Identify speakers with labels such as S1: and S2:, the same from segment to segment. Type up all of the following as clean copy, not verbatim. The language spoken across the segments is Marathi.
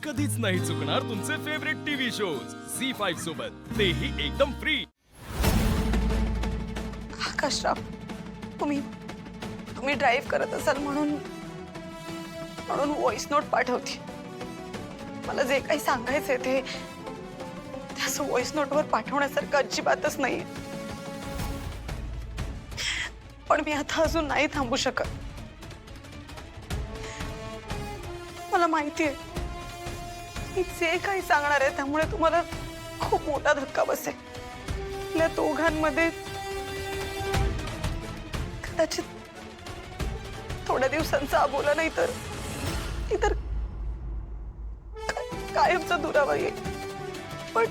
S1: कधीच नाही चुकणार तुमचे फेवरेट टीव्ही शोज झी5 सोबत, तेही एकदम फ्री।
S2: आकाशराव, तुम्ही ड्राईव्ह करत असाल म्हणून व्हॉइस नोट पाठवते। मला जे काही सांगायचंय ते असं व्हॉइस नोटवर पाठवण्यासारखं अजिबातच नाहीये। पण मी आता अजून नाही थांबू शकत। मला माहिती आहे मी जे काही सांगणार आहे त्यामुळे तुम्हाला खूप मोठा धक्का बसेल। आपल्या दोघांमध्ये कदाचित थोड्या दिवसांचा अबोला नाही तर कायमचा दुरावा येईल। पण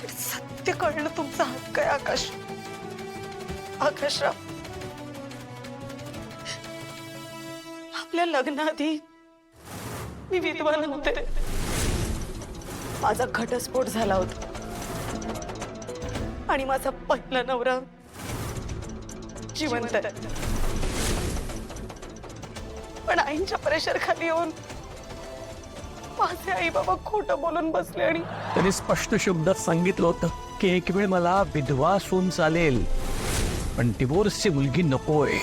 S2: सत्य कळणं तुमचा हक्क आहे आकाशराव। आपल्या लग्नाआधी मी विधवा नव्हते। माझा घटस्फोट झाला होता आणि माझा पहिला नवरा जिवंत आहे। पण आईंच्या प्रेशर खाली येऊन माझे आई बाबा खोटं बोलून बसले आणि
S3: त्यांनी स्पष्ट शब्दात सांगितलं होतं की एक वेळ मला विधवा सून चालेल पण डिवोर्सची मुलगी नकोय।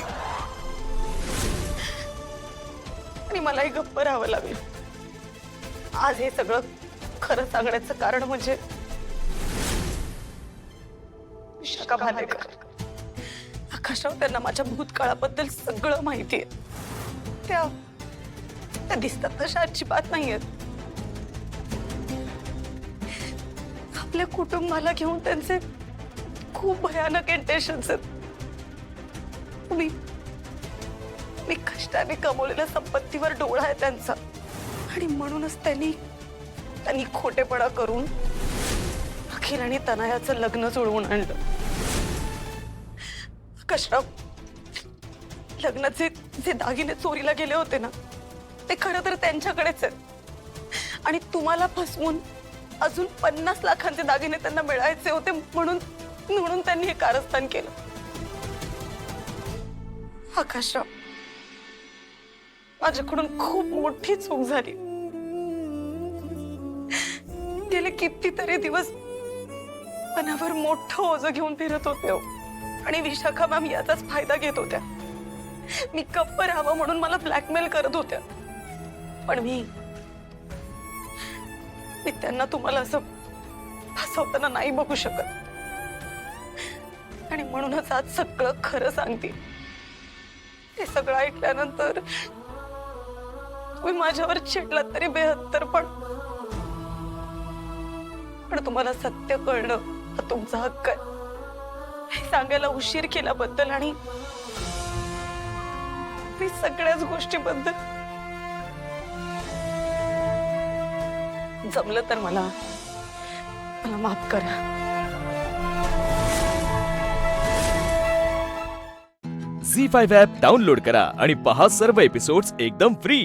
S2: आणि मलाही गप्प राहावं लागेल। आज हे सगळं खरं सांगण्याचं कारण म्हणजे विशाखा भालेकर। आकाशराव, त्यांना माझ्या भूतकाळाबद्दल सगळं माहिती आहे। त्या दिसतात तशा अजिबात नाहीयेत। आपल्या कुटुंबाला घेऊन त्यांचे खूप भयानक इंटेन्शन्स आहेत। मी कष्टाने कमवलेल्या संपत्तीवर डोळा आहे त्यांचा आणि म्हणूनच त्यांनी खोटेपणा करून अखिल आणि तनयाचं लग्न जुळवून आणलं। आकाशराव, लग्नाचे जे दागिने चोरीला गेले होते ना ते खरं तर त्यांच्याकडेच आहेत आणि तुम्हाला फसवून अजून 50 लाखांचे दागिने त्यांना मिळायचे होते म्हणून त्यांनी हे कारस्थान केलं। आकाशराव, माझ्याकडून खूप मोठी चूक झाली। गेले कितीतरी दिवस मनावर मोठं ओझं घेऊन फिरत होते हो आणि विशाखा मॅम याचाच फायदा घेत होत्या। मी गप्प राहावं म्हणून मला ब्लॅकमेल करत होत्या। पण मी त्यांना तुम्हाला असं फसवताना नाही बघू शकत आणि म्हणूनच आज सगळं खरं सांगते। ते सगळं ऐकल्यानंतर तुम्ही माझ्यावर चिडलात तरी बेहत्तर, पण तुम्हाला सत्य कळणं हा तुमचा हक्क आहे। हे सांगायला उशीर केल्याबद्दल आणि सगळ्याच गोष्टीबद्दल जमलं तर मला माफ करा।
S1: झी5 ॲप डाउनलोड करा आणि पहा सर्व एपिसोड्स एकदम फ्री।